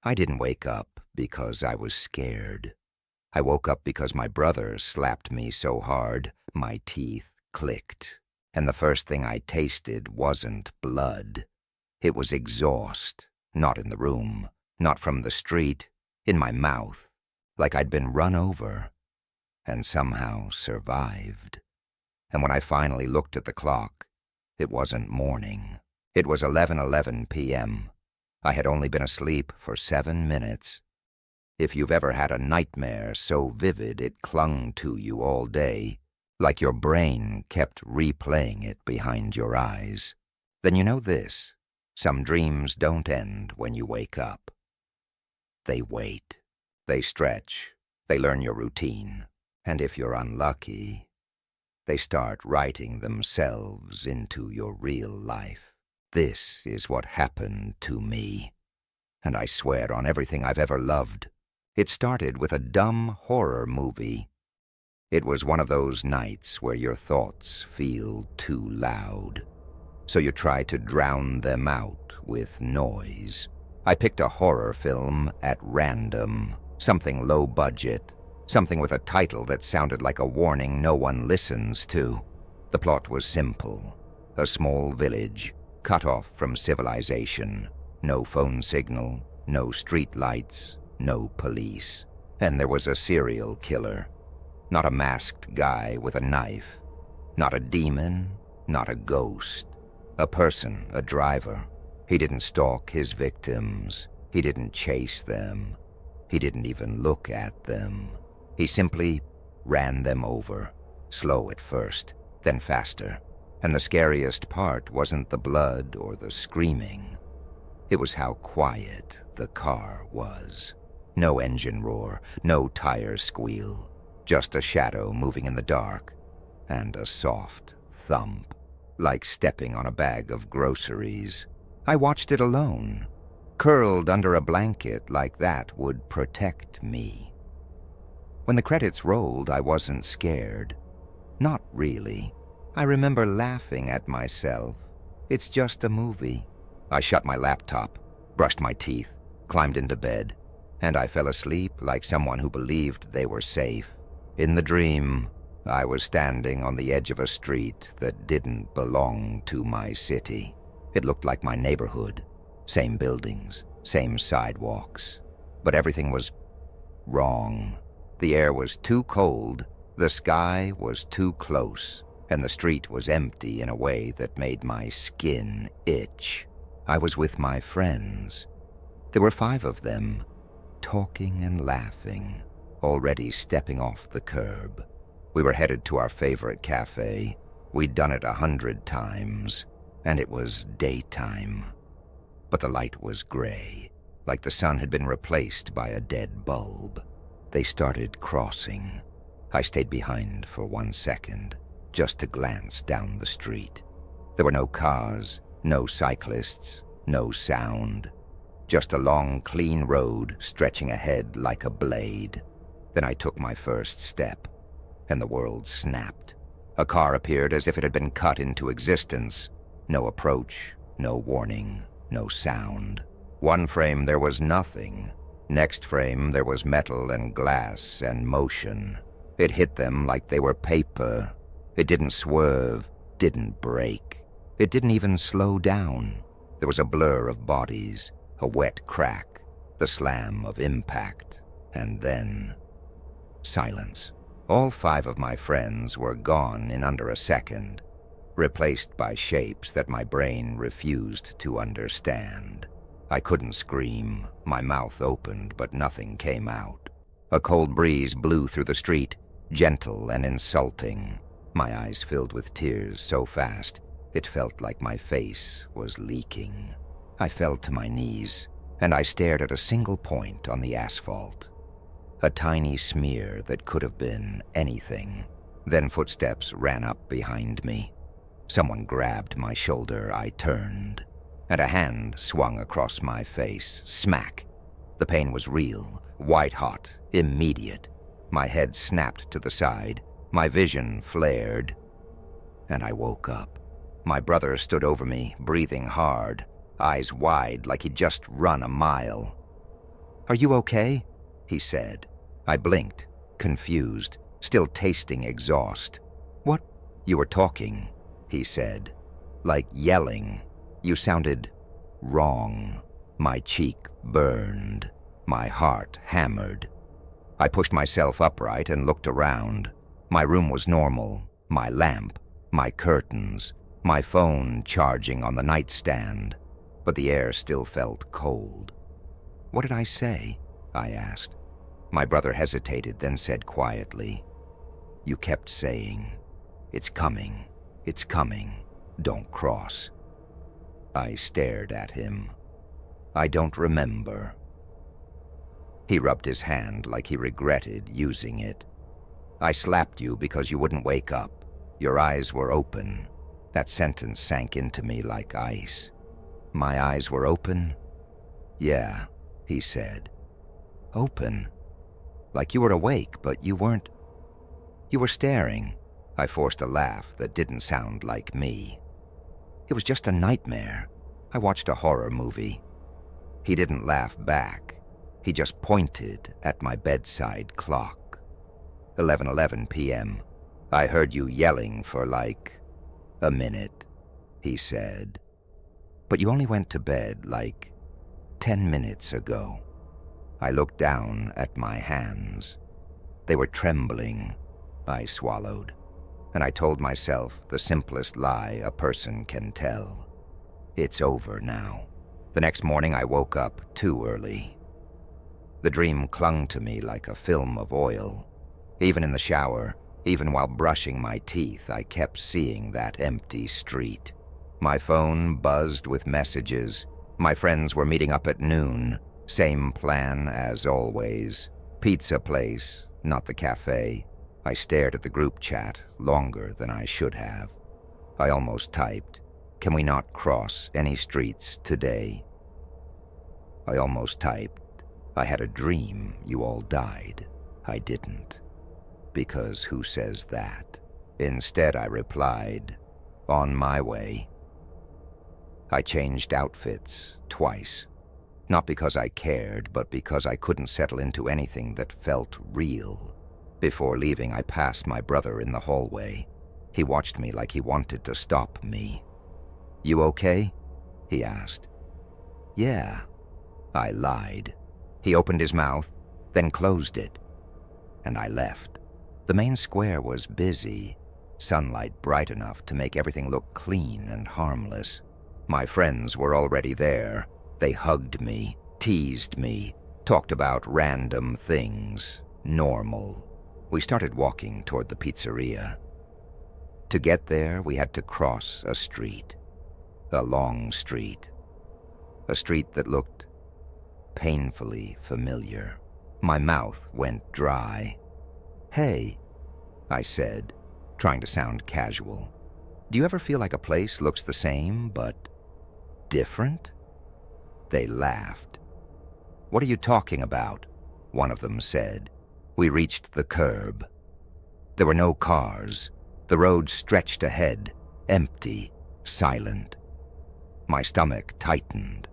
I didn't wake up because I was scared. I woke up because my brother slapped me so hard my teeth clicked, and the first thing I tasted wasn't blood. It was exhaust, not in the room, not from the street, in my mouth, like I'd been run over, and somehow survived. And when I finally looked at the clock, it wasn't morning. It was 11:11 p.m. I had only been asleep for 7 minutes. If you've ever had a nightmare so vivid it clung to you all day, like your brain kept replaying it behind your eyes, then you know this: some dreams don't end when you wake up. They wait. They stretch. They learn your routine. And if you're unlucky, they start writing themselves into your real life. This is what happened to me. And I swear on everything I've ever loved, it started with a dumb horror movie. It was one of those nights where your thoughts feel too loud, so you try to drown them out with noise. I picked a horror film at random, something low budget, something with a title that sounded like a warning no one listens to. The plot was simple: a small village, cut off from civilization, no phone signal, no street lights, no police. And there was a serial killer. Not a masked guy with a knife. Not a demon, not a ghost. A person, a driver. He didn't stalk his victims. He didn't chase them. He didn't even look at them. He simply ran them over, slow at first, then faster. And the scariest part wasn't the blood or the screaming. It was how quiet the car was. No engine roar, no tire squeal, just a shadow moving in the dark, and a soft thump, like stepping on a bag of groceries. I watched it alone, curled under a blanket like that would protect me. When the credits rolled, I wasn't scared. Not really. I remember laughing at myself. It's just a movie. I shut my laptop, brushed my teeth, climbed into bed, and I fell asleep like someone who believed they were safe. In the dream, I was standing on the edge of a street that didn't belong to my city. It looked like my neighborhood. Same buildings, same sidewalks. But everything was wrong. The air was too cold, the sky was too close, and the street was empty in a way that made my skin itch. I was with my friends. There were 5 of them, talking and laughing, already stepping off the curb. We were headed to our favorite cafe. We'd done it 100 times, and it was daytime. But the light was gray, like the sun had been replaced by a dead bulb. They started crossing. I stayed behind for 1 second, just to glance down the street. There were no cars, no cyclists, no sound. Just a long, clean road stretching ahead like a blade. Then I took my first step, and the world snapped. A car appeared as if it had been cut into existence. No approach, no warning, no sound. One frame there was nothing. Next frame there was metal and glass and motion. It hit them like they were paper. It didn't swerve, didn't break. It didn't even slow down. There was a blur of bodies, a wet crack, the slam of impact, and then silence. All 5 of my friends were gone in under a second, replaced by shapes that my brain refused to understand. I couldn't scream. My mouth opened, but nothing came out. A cold breeze blew through the street, gentle and insulting. My eyes filled with tears so fast, it felt like my face was leaking. I fell to my knees, and I stared at a single point on the asphalt. A tiny smear that could have been anything. Then footsteps ran up behind me. Someone grabbed my shoulder. I turned, and a hand swung across my face. Smack! The pain was real, white-hot, immediate. My head snapped to the side. My vision flared, and I woke up. My brother stood over me, breathing hard, eyes wide like he'd just run a mile. "Are you okay?" he said. I blinked, confused, still tasting exhaust. "What?" "You were talking," he said. "Like yelling. You sounded wrong." My cheek burned. My heart hammered. I pushed myself upright and looked around. My room was normal. My lamp, my curtains, my phone charging on the nightstand. But the air still felt cold. "What did I say?" I asked. My brother hesitated, then said quietly, "You kept saying, 'It's coming, it's coming, don't cross.'" I stared at him. "I don't remember." He rubbed his hand like he regretted using it. "I slapped you because you wouldn't wake up. Your eyes were open." That sentence sank into me like ice. "My eyes were open?" "Yeah," he said. "Open? Like you were awake, but you weren't." "You were staring." I forced a laugh that didn't sound like me. "It was just a nightmare. I watched a horror movie." He didn't laugh back. He just pointed at my bedside clock. 11:11 p.m. "I heard you yelling for like a minute," he said. "But you only went to bed like 10 minutes ago." I looked down at my hands. They were trembling. I swallowed, and I told myself the simplest lie a person can tell. It's over now. The next morning I woke up too early. The dream clung to me like a film of oil. Even in the shower, even while brushing my teeth, I kept seeing that empty street. My phone buzzed with messages. My friends were meeting up at noon. Same plan as always. Pizza place, not the cafe. I stared at the group chat longer than I should have. I almost typed, "Can we not cross any streets today?" I almost typed, "I had a dream you all died." I didn't. Because who says that? Instead, I replied, "On my way." I changed outfits twice. Not because I cared, but because I couldn't settle into anything that felt real. Before leaving, I passed my brother in the hallway. He watched me like he wanted to stop me. "You okay?" he asked. "Yeah," I lied. He opened his mouth, then closed it, and I left. The main square was busy, sunlight bright enough to make everything look clean and harmless. My friends were already there. They hugged me, teased me, talked about random things, normal. We started walking toward the pizzeria. To get there, we had to cross a street. A long street. A street that looked painfully familiar. My mouth went dry. "Hey," I said, trying to sound casual. "Do you ever feel like a place looks the same, but different?" They laughed. "What are you talking about?" one of them said. We reached the curb. There were no cars. The road stretched ahead, empty, silent. My stomach tightened.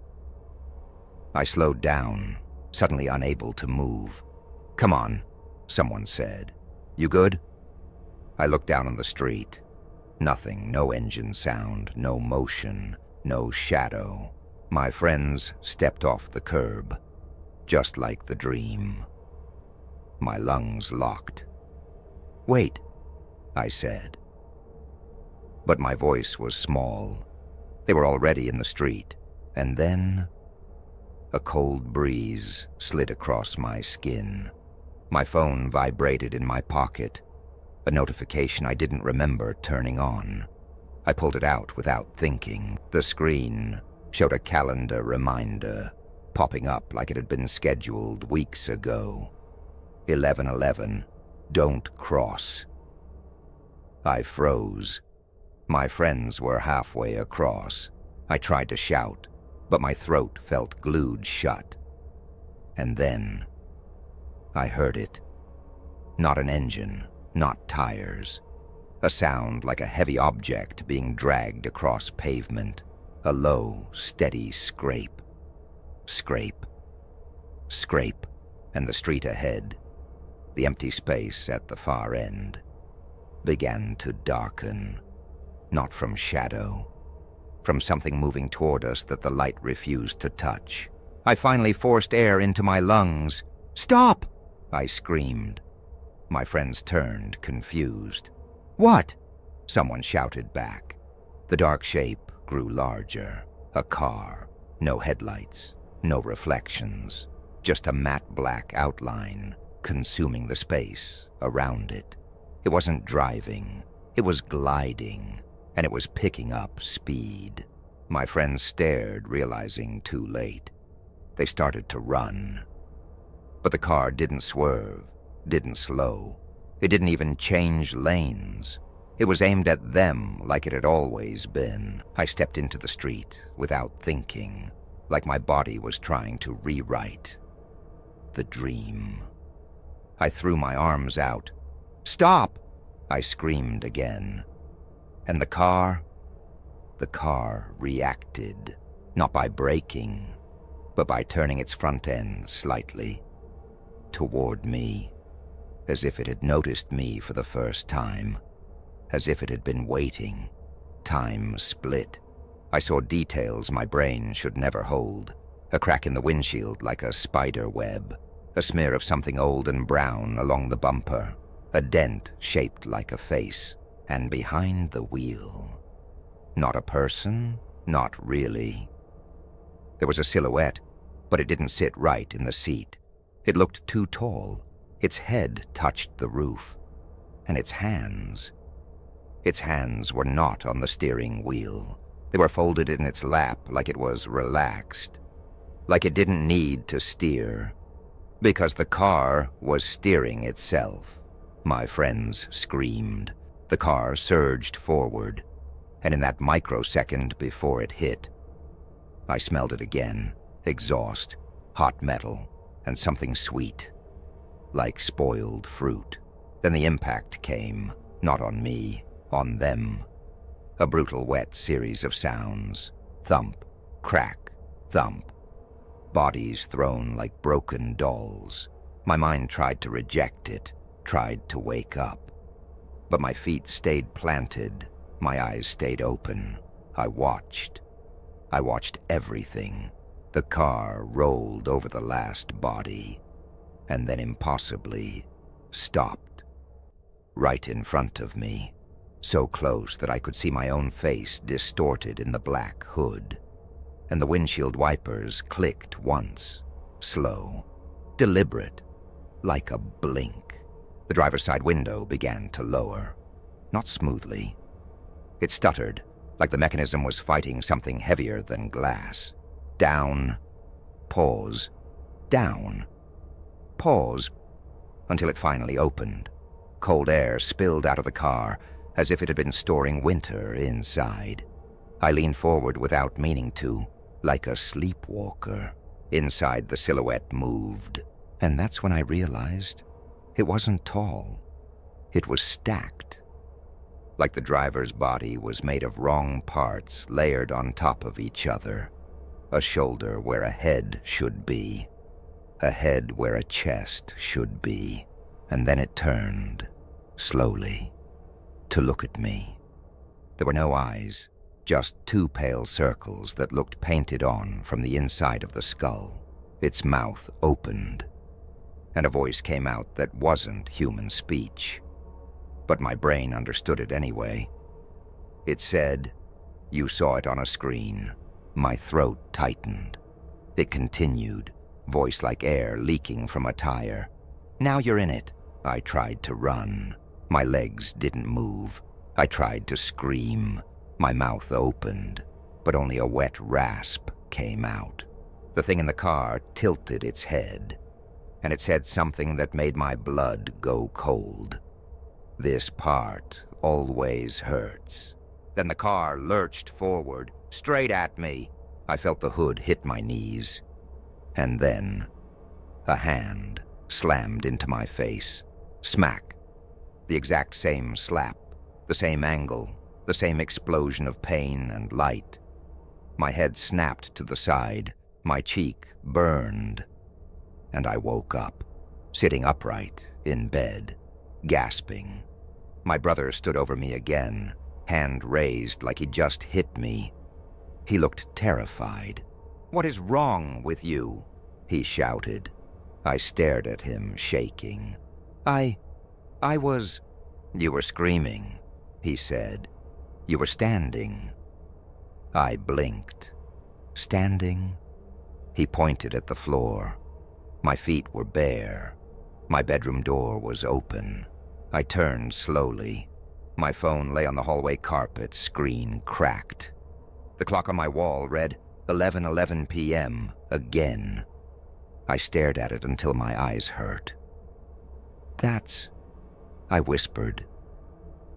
I slowed down, suddenly unable to move. "Come on," someone said. "You good?" I looked down on the street. Nothing, no engine sound, no motion, no shadow. My friends stepped off the curb, just like the dream. My lungs locked. "Wait," I said. But my voice was small. They were already in the street, and then a cold breeze slid across my skin. My phone vibrated in my pocket, a notification I didn't remember turning on. I pulled it out without thinking. The screen showed a calendar reminder, popping up like it had been scheduled weeks ago. 11:11, don't cross. I froze. My friends were halfway across. I tried to shout, but my throat felt glued shut. And then I heard it. Not an engine, not tires. A sound like a heavy object being dragged across pavement. A low, steady scrape. Scrape. scrape, and the street ahead, the empty space at the far end, began to darken, not from shadow, from something moving toward us that the light refused to touch. I finally forced air into my lungs. "Stop!" I screamed. My friends turned, confused. "What?" someone shouted back. The dark shape grew larger. A car. No headlights, no reflections. Just a matte black outline consuming the space around it. It wasn't driving. It was gliding, and it was picking up speed. My friends stared, realizing too late. They started to run. But the car didn't swerve, didn't slow. It didn't even change lanes. It was aimed at them like it had always been. I stepped into the street without thinking, like my body was trying to rewrite the dream. I threw my arms out. "Stop!" I screamed again. And the car reacted, not by braking, but by turning its front end slightly toward me, as if it had noticed me for the first time, as if it had been waiting. Time split. I saw details my brain should never hold. A crack in the windshield like a spider web, a smear of something old and brown along the bumper, a dent shaped like a face, and behind the wheel. Not a person, not really. There was a silhouette, but it didn't sit right in the seat. It looked too tall. Its head touched the roof, and its hands were not on the steering wheel. They were folded in its lap like it was relaxed, like it didn't need to steer, because the car was steering itself. My friends screamed. The car surged forward, and in that microsecond before it hit, I smelled it again. Exhaust, hot metal, and something sweet, like spoiled fruit. Then the impact came, not on me, on them. A brutal, wet series of sounds. Thump, crack, thump. Bodies thrown like broken dolls. My mind tried to reject it, tried to wake up. But my feet stayed planted, my eyes stayed open. I watched everything. The car rolled over the last body, and then impossibly stopped. Right in front of me, so close that I could see my own face distorted in the black hood. And the windshield wipers clicked once, slow, deliberate, like a blink. The driver's side window began to lower, not smoothly. It stuttered, like the mechanism was fighting something heavier than glass. Down, pause, down, pause, until it finally opened. Cold air spilled out of the car, as if it had been storing winter inside. I leaned forward without meaning to, like a sleepwalker. Inside, the silhouette moved, and that's when I realized it wasn't tall. It was stacked. Like the driver's body was made of wrong parts layered on top of each other. A shoulder where a head should be. A head where a chest should be. And then it turned, slowly, to look at me. There were no eyes, just two pale circles that looked painted on from the inside of the skull. Its mouth opened, and a voice came out that wasn't human speech. But my brain understood it anyway. It said, "You saw it on a screen." My throat tightened. It continued, voice like air leaking from a tire. "Now you're in it." I tried to run. My legs didn't move. I tried to scream. My mouth opened, but only a wet rasp came out. The thing in the car tilted its head, and it said something that made my blood go cold. "This part always hurts." Then the car lurched forward, straight at me. I felt the hood hit my knees. And then a hand slammed into my face. Smack. The exact same slap, the same angle, the same explosion of pain and light. My head snapped to the side. My cheek burned. and I woke up, sitting upright in bed, gasping. My brother stood over me again, hand raised like he'd just hit me. He looked terrified. "What is wrong with you?" he shouted. I stared at him, shaking. I was... "You were screaming," he said. "You were standing." I blinked. Standing? He pointed at the floor. My feet were bare. My bedroom door was open. I turned slowly. My phone lay on the hallway carpet, screen cracked. The clock on my wall read 11:11 p.m. again. I stared at it until my eyes hurt. "That's..." I whispered.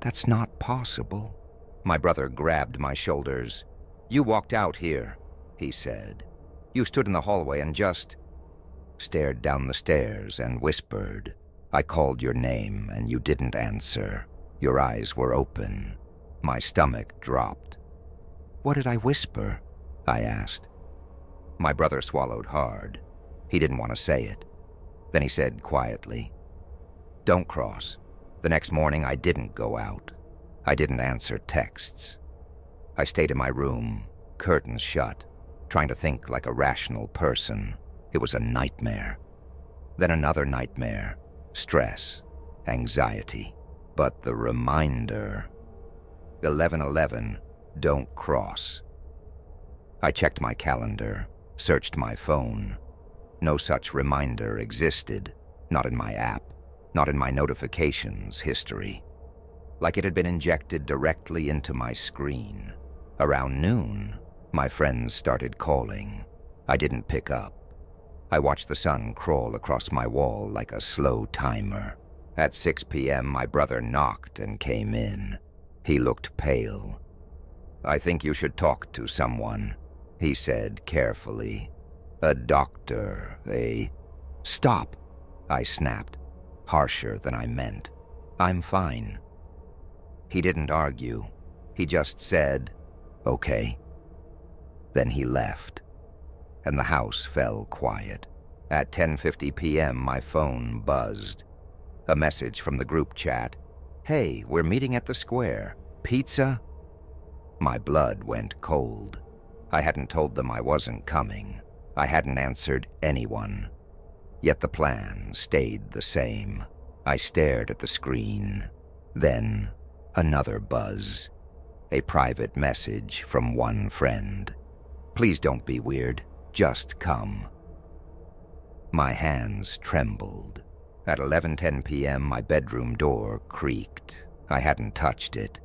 "That's not possible." My brother grabbed my shoulders. "You walked out here," he said. "You stood in the hallway and just..." Stared down the stairs and whispered. "I called your name and you didn't answer. Your eyes were open." My stomach dropped. "What did I whisper?" I asked. My brother swallowed hard. He didn't want to say it. Then he said quietly, "Don't cross. The next morning I didn't go out. I didn't answer texts. I stayed in my room, curtains shut, trying to think like a rational person. It was a nightmare. Then another nightmare, stress, anxiety. But the reminder, 11:11, don't cross." I checked my calendar, searched my phone. No such reminder existed, not in my app, not in my notifications history. Like it had been injected directly into my screen. Around noon, my friends started calling. I didn't pick up. I watched the sun crawl across my wall like a slow timer. At 6 p.m., my brother knocked and came in. He looked pale. "I think you should talk to someone," he said carefully. "A doctor, a..." "Stop," I snapped, harsher than I meant. "I'm fine." He didn't argue. He just said, "Okay." Then he left, and the house fell quiet. At 10:50 p.m., my phone buzzed. A message from the group chat. "Hey, we're meeting at the square. Pizza?" My blood went cold. I hadn't told them I wasn't coming. I hadn't answered anyone. Yet the plan stayed the same. I stared at the screen. Then, another buzz. A private message from one friend. "Please don't be weird. Just come." My hands trembled. At 11:10 p.m., my bedroom door creaked. I hadn't touched it.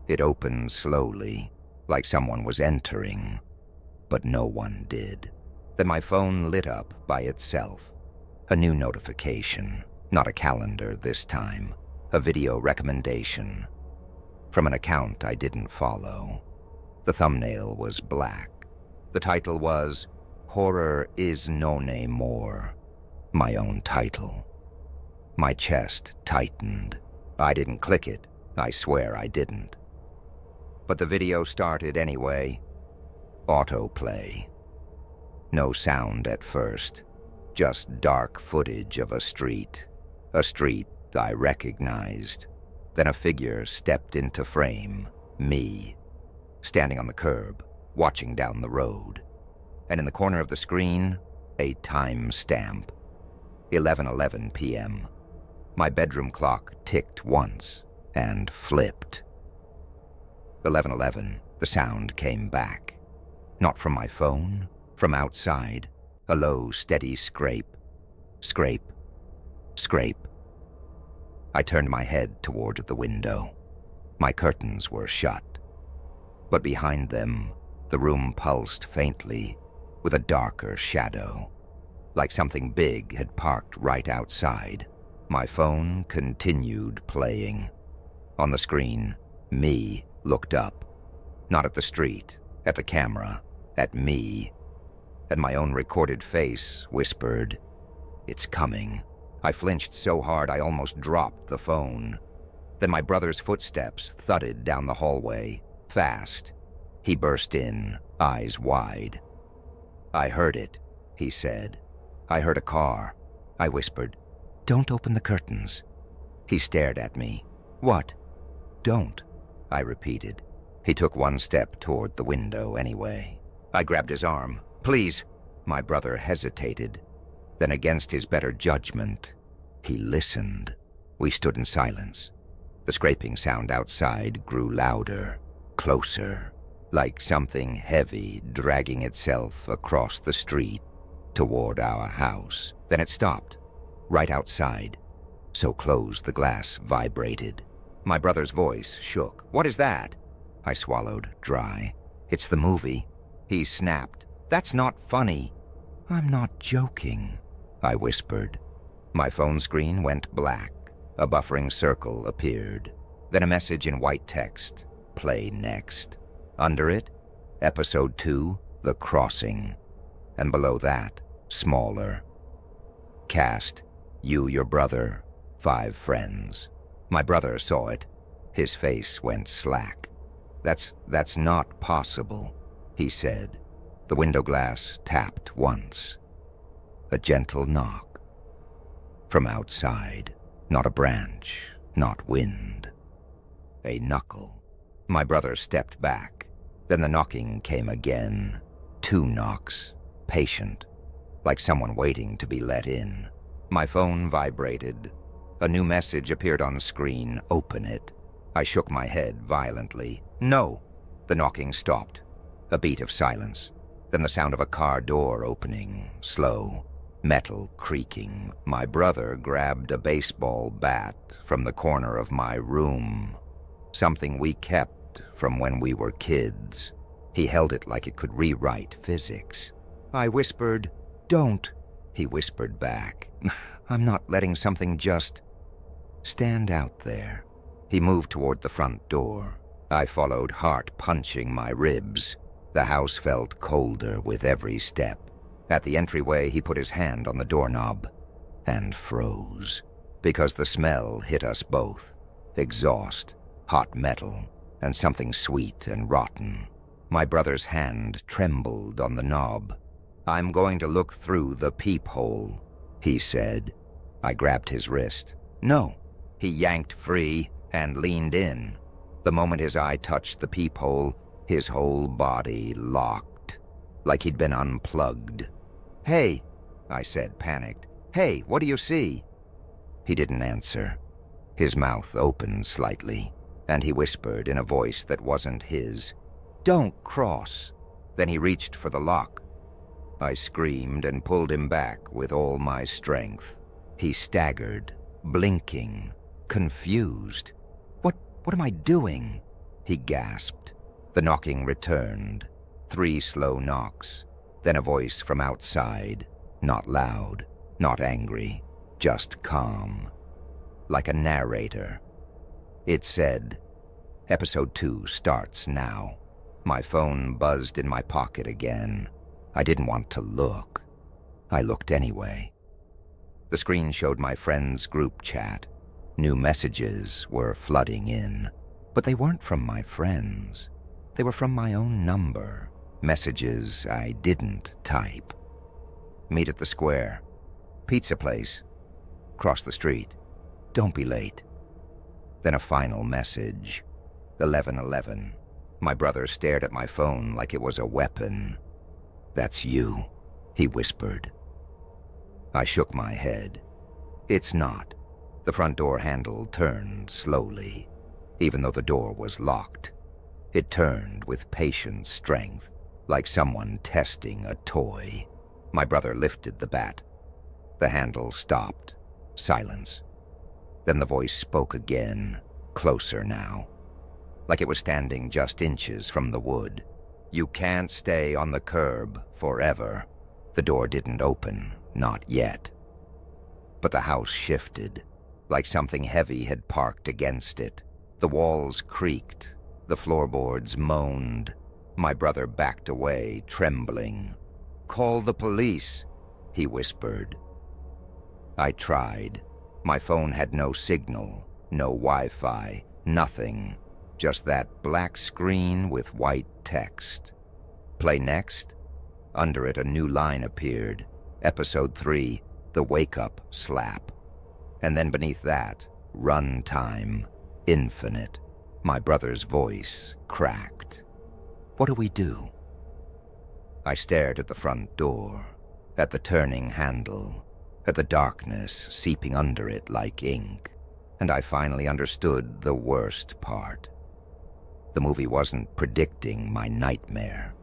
It opened slowly, like someone was entering, but no one did. Then my phone lit up by itself. A new notification, not a calendar this time, a video recommendation. From an account I didn't follow. The thumbnail was black. The title was, "Horror is no more." My own title. My chest tightened. I didn't click it. I swear I didn't. But the video started anyway. Autoplay. No sound at first. Just dark footage of a street. A street I recognized. Then a figure stepped into frame. Me. Standing on the curb, watching down the road. And in the corner of the screen, a time stamp. 11:11 p.m. My bedroom clock ticked once and flipped. 11:11, the sound came back. Not from my phone, from outside. A low, steady scrape. Scrape. Scrape. I turned my head toward the window. My curtains were shut. But behind them, the room pulsed faintly with a darker shadow. Like something big had parked right outside. My phone continued playing. On the screen, me looked up. Not at the street, at the camera, at me. And my own recorded face whispered, "It's coming." I flinched so hard I almost dropped the phone. Then my brother's footsteps thudded down the hallway, fast. He burst in, eyes wide. "I heard it," he said. I heard a car. I whispered, "Don't open the curtains." He stared at me. "What?" "Don't," I repeated. He took one step toward the window anyway. I grabbed his arm. "Please." My brother hesitated. Then, against his better judgment, he listened. We stood in silence. The scraping sound outside grew louder, closer, like something heavy dragging itself across the street toward our house. Then it stopped, right outside. So close the glass vibrated. My brother's voice shook. "What is that?" I swallowed dry. "It's the movie." He snapped. "That's not funny." "I'm not joking," I whispered. My phone screen went black. A buffering circle appeared. Then a message in white text. "Play next." Under it, Episode 2, The Crossing. And below that, smaller. Cast, you, your brother, 5 friends. My brother saw it. His face went slack. That's not possible," he said. The window glass tapped once. A gentle knock. From outside, not a branch, not wind. A knuckle. My brother stepped back. Then the knocking came again. 2 knocks, patient, like someone waiting to be let in. My phone vibrated. A new message appeared on screen. "Open it." I shook my head violently. "No." The knocking stopped. A beat of silence. Then the sound of a car door opening, slow, metal creaking. My brother grabbed a baseball bat from the corner of my room, something we kept from when we were kids. He held it like it could rewrite physics. I whispered, "Don't," he whispered back. "I'm not letting something just stand out there." He moved toward the front door. I followed, heart punching my ribs. The house felt colder with every step. At the entryway, he put his hand on the doorknob and froze, because the smell hit us both. Exhaust, hot metal, and something sweet and rotten. My brother's hand trembled on the knob. "I'm going to look through the peephole," he said. I grabbed his wrist. "No." He yanked free and leaned in. The moment his eye touched the peephole, his whole body locked, like he'd been unplugged. "Hey," I said, panicked. "Hey, what do you see?" He didn't answer. His mouth opened slightly, and he whispered in a voice that wasn't his, "Don't cross." Then he reached for the lock. I screamed and pulled him back with all my strength. He staggered, blinking, confused. What am I doing?" he gasped. The knocking returned. 3 slow knocks. Then a voice from outside, not loud, not angry, just calm, like a narrator. It said, "Episode 2 starts now." My phone buzzed in my pocket again. I didn't want to look. I looked anyway. The screen showed my friends' group chat. New messages were flooding in, but they weren't from my friends. They were from my own number, messages I didn't type. "Meet at the square. Pizza place. Cross the street. Don't be late." Then a final message. 11:11. My brother stared at my phone like it was a weapon. "That's you," he whispered. I shook my head. "It's not." The front door handle turned slowly, even though the door was locked. It turned with patient strength, like someone testing a toy. My brother lifted the bat. The handle stopped. Silence. Then the voice spoke again, closer now, like it was standing just inches from the wood. "You can't stay on the curb forever." The door didn't open, not yet. But the house shifted, like something heavy had parked against it. The walls creaked, the floorboards moaned. My brother backed away, trembling. "Call the police," he whispered. I tried. My phone had no signal, no Wi-Fi, nothing. Just that black screen with white text. "Play next?" Under it, a new line appeared. Episode 3, the wake-up slap. And then beneath that, run time, infinite. My brother's voice cracked. What do we do? I stared at the front door, at the turning handle, at the darkness seeping under it like ink, and I finally understood the worst part. The movie wasn't predicting my nightmare.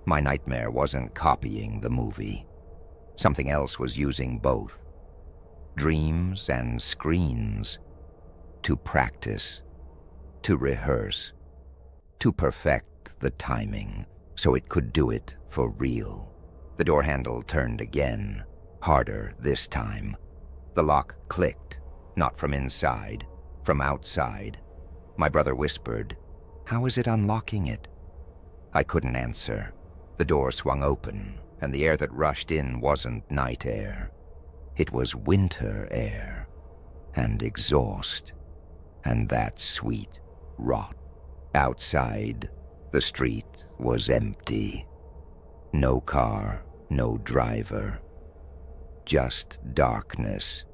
My nightmare wasn't copying the movie. Something else was using both, dreams and screens, to practice, to rehearse, to perfect the timing so it could do it for real. The door handle turned again, harder this time. The lock clicked, not from inside, from outside. My brother whispered, "How is it unlocking it?" I couldn't answer. The door swung open, and the air that rushed in wasn't night air. It was winter air, and exhaust, and that sweet rot. Outside, the street was empty. No car, no driver. Just darkness,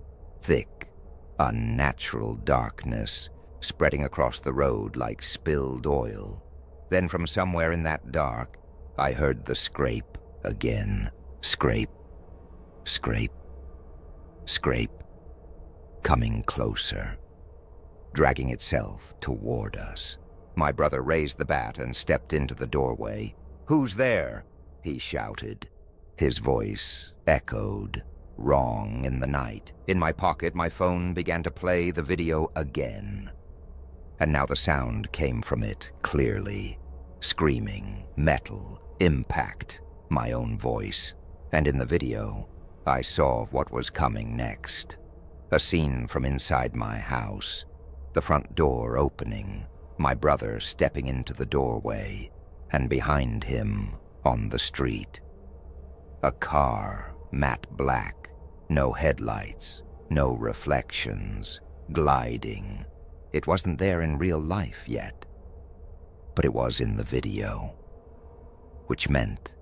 thick, unnatural darkness, spreading across the road like spilled oil. Then from somewhere in that dark, I heard the scrape again. Scrape, scrape, scrape, coming closer, dragging itself toward us. My brother raised the bat and stepped into the doorway. "Who's there?" he shouted. His voice echoed, wrong in the night. In my pocket, my phone began to play the video again. And now the sound came from it clearly. Screaming, metal, impact, my own voice. And in the video, I saw what was coming next. A scene from inside my house. The front door opening, my brother stepping into the doorway, and behind him, on the street, a car, matte black, no headlights, no reflections, gliding. It wasn't there in real life yet, but it was in the video, which meant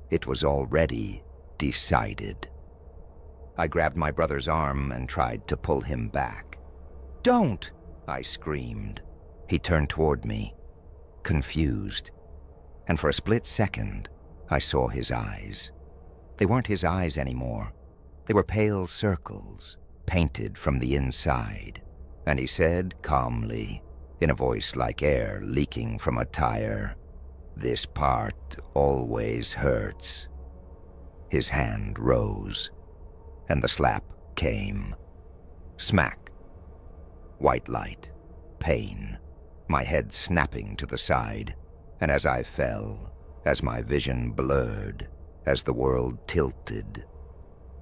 it was already decided. I grabbed my brother's arm and tried to pull him back. "Don't!" I screamed. He turned toward me, confused, and for a split second, I saw his eyes. They weren't his eyes anymore. They were pale circles, painted from the inside. And he said calmly, in a voice like air leaking from a tire, "This part always hurts." His hand rose, and the slap came. Smack. White light. Pain. My head snapping to the side. And as I fell, as my vision blurred, as the world tilted,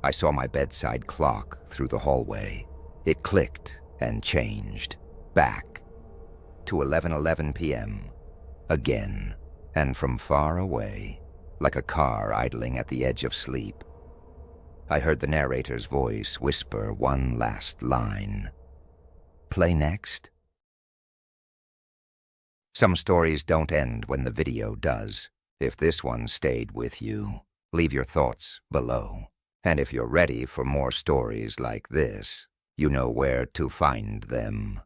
I saw my bedside clock through the hallway. It clicked and changed, back to 11:11 p.m. again, and from far away, like a car idling at the edge of sleep, I heard the narrator's voice whisper one last line. "Play next?" Some stories don't end when the video does. If this one stayed with you, leave your thoughts below. And if you're ready for more stories like this, you know where to find them.